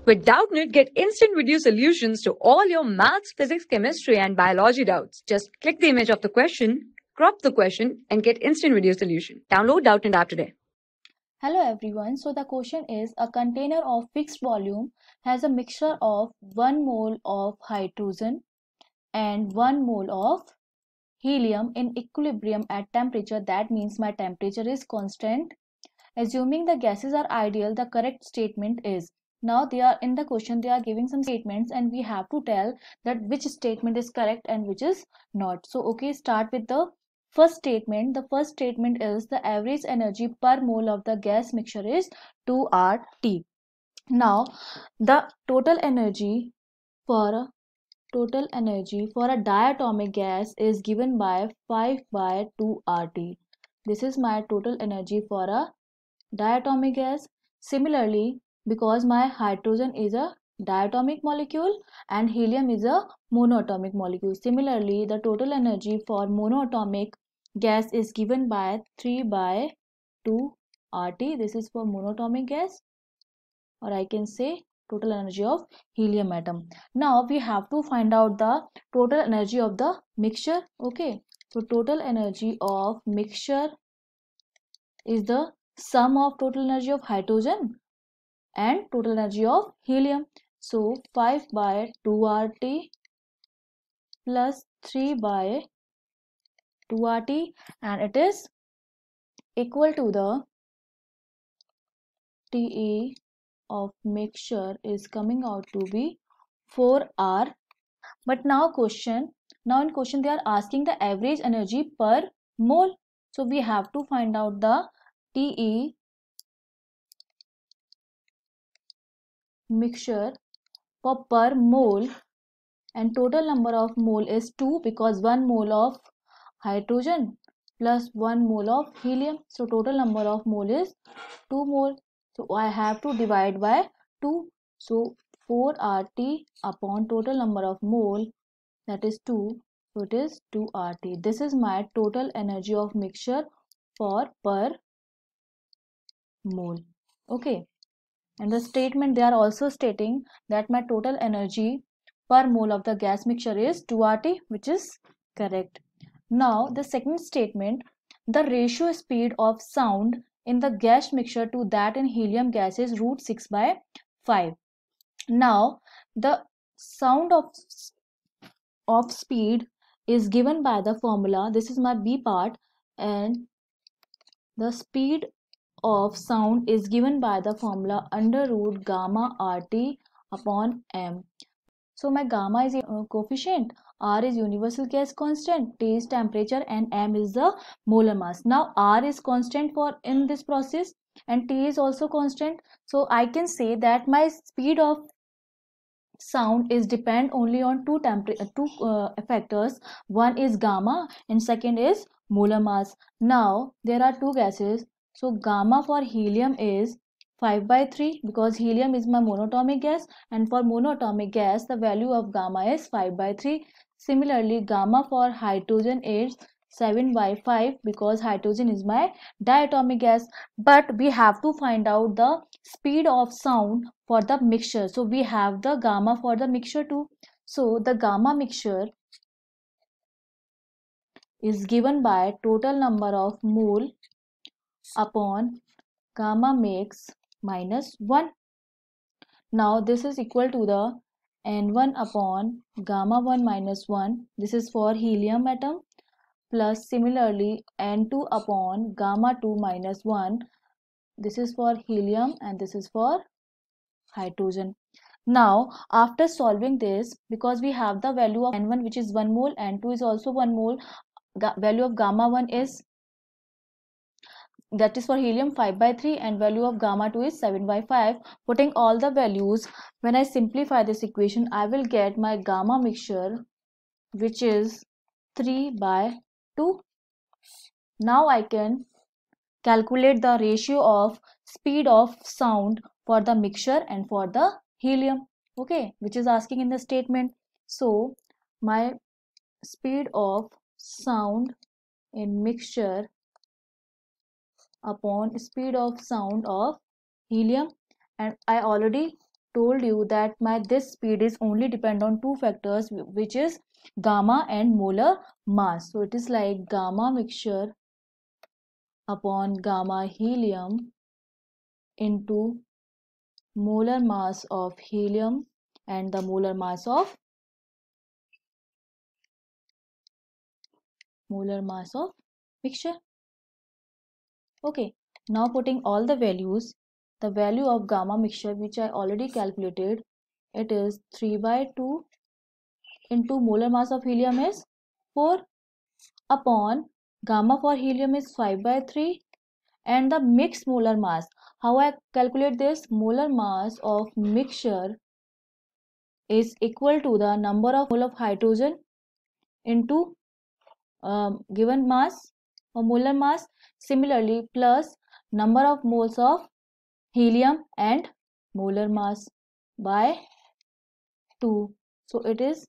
With Doubtnut, get instant video solutions to all your maths, physics, chemistry, and biology doubts. Just click the image of the question, crop the question, and get instant video solution. Download Doubtnut app today. Hello everyone. So the question is, a container of fixed volume has a mixture of 1 mole of hydrogen and 1 mole of helium in equilibrium at temperature. That means my temperature is constant. Assuming the gases are ideal, the correct statement is. Now they are in the question, they are giving some statements and we have to tell that which statement is correct and which is not. So okay, start with the first statement. The first statement is the average energy per mole of the gas mixture is 2RT. Now the total energy for a diatomic gas is given by 5 by 2RT. This is my total energy for a diatomic gas. Similarly, because my hydrogen is a diatomic molecule and helium is a monoatomic molecule, similarly the total energy for monoatomic gas is given by 3 by 2 RT. This is for monoatomic gas, or I can say total energy of helium atom. Now we have to find out the total energy of the mixture. Okay, so total energy of mixture is the sum of total energy of hydrogen and total energy of helium. So 5 by 2RT plus 3 by 2RT, and it is equal to the TE of mixture is coming out to be 4R. But now in question they are asking the average energy per mole. So we have to find out the TE mixture for per mole, and total number of mole is 2 because 1 mole of hydrogen plus 1 mole of helium. So total number of mole is 2 mole. So I have to divide by 2. So 4RT upon total number of mole, that is 2. So it is 2RT. This is my total energy of mixture for per mole. Okay. And the statement, they are also stating that my total energy per mole of the gas mixture is 2RT, which is correct. Now the second statement, the ratio speed of sound in the gas mixture to that in helium gas is root 6 by 5. Now the sound of speed is given by the formula. This is my B part, and the speed of sound is given by the formula under root gamma RT upon M. So my gamma is a coefficient, R is universal gas constant, T is temperature, and M is the molar mass. Now R is constant for in this process and T is also constant. So I can say that my speed of sound is depend only on two factors. One is gamma and second is molar mass. Now there are two gases, so gamma for helium is 5 by 3 because helium is my monatomic gas, and for monatomic gas the value of gamma is 5 by 3. Similarly, gamma for hydrogen is 7 by 5 because hydrogen is my diatomic gas. But we have to find out the speed of sound for the mixture. So we have the gamma for the mixture too. So the gamma mixture is given by total number of mole upon gamma mix minus 1. Now this is equal to the N1 upon gamma 1 minus 1. This is for helium atom, plus similarly N2 upon gamma 2 minus 1. This is for helium and this is for hydrogen. Now after solving this, because we have the value of N1 which is 1 mole, N2 is also 1 mole, value of gamma 1 is, that is for helium, 5 by 3, and value of gamma 2 is 7 by 5. Putting all the values, when I simplify this equation, I will get my gamma mixture which is 3 by 2. Now I can calculate the ratio of speed of sound for the mixture and for the helium, okay, which is asking in the statement. So my speed of sound in mixture upon speed of sound of helium, and I already told you that this speed is only depend on two factors, which is gamma and molar mass. So it is like gamma mixture upon gamma helium into molar mass of helium and the molar mass of mixture. Okay, now putting all the values, the value of gamma mixture, which I already calculated, it is 3/2 into molar mass of helium is 4 upon gamma for helium is 5/3, and the mixed molar mass, how I calculate this? Molar mass of mixture is equal to the number of mole of hydrogen into given mass or molar mass, similarly plus number of moles of helium and molar mass by 2. So it is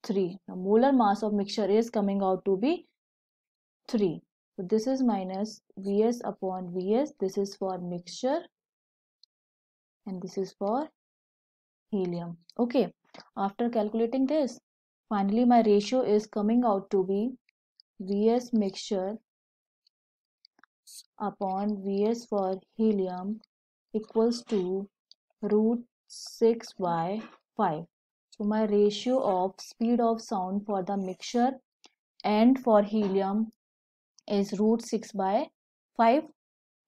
3. The molar mass of mixture is coming out to be 3. So this is minus Vs upon Vs. This is for mixture and this is for helium. Okay, after calculating this, finally my ratio is coming out to be Vs mixture upon Vs for helium equals to root 6/5. So my ratio of speed of sound for the mixture and for helium is root 6/5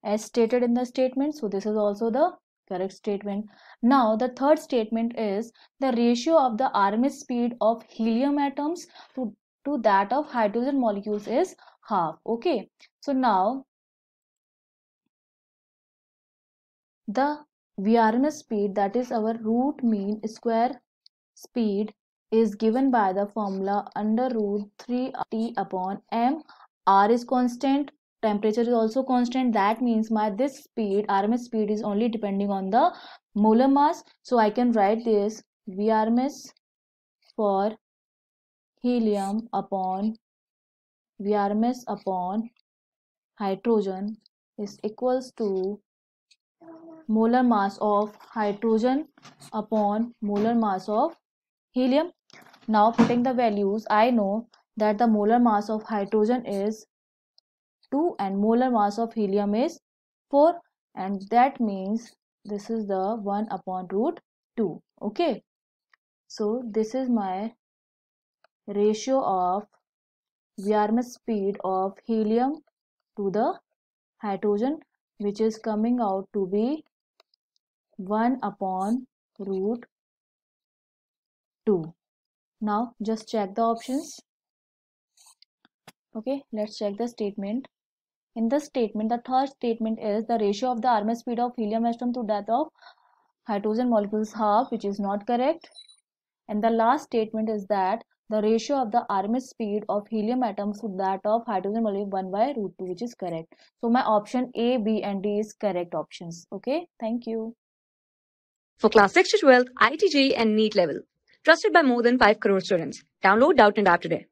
as stated in the statement. So this is also the correct statement. Now the third statement is the ratio of the RMS speed of helium atoms to that of hydrogen molecules is half. Okay, so now the VRMS speed, that is our root mean square speed, is given by the formula under root 3T upon m. R is constant, temperature is also constant. That means this speed, RMS speed, is only depending on the molar mass. So I can write this VRMS for helium upon VRMS upon hydrogen is equals to molar mass of hydrogen upon molar mass of helium. Now putting the values, I know that the molar mass of hydrogen is 2 and molar mass of helium is 4, and that means this is the 1 upon root 2. Okay, so this is my ratio of VRMS speed of helium to the hydrogen, which is coming out to be 1 upon root 2. Now just check the options. Okay, let's check the statement. In the statement, the third statement is the ratio of the RMS speed of helium atom to that of hydrogen molecules half, which is not correct. And the last statement is that the ratio of the RMS speed of helium atoms to that of hydrogen molecule 1/√2, which is correct. So my option A, B and D is correct options. Okay, thank you. For class 6 to 12, IIT JEE and NEET level. Trusted by more than 5 crore students. Download Doubtnut App today.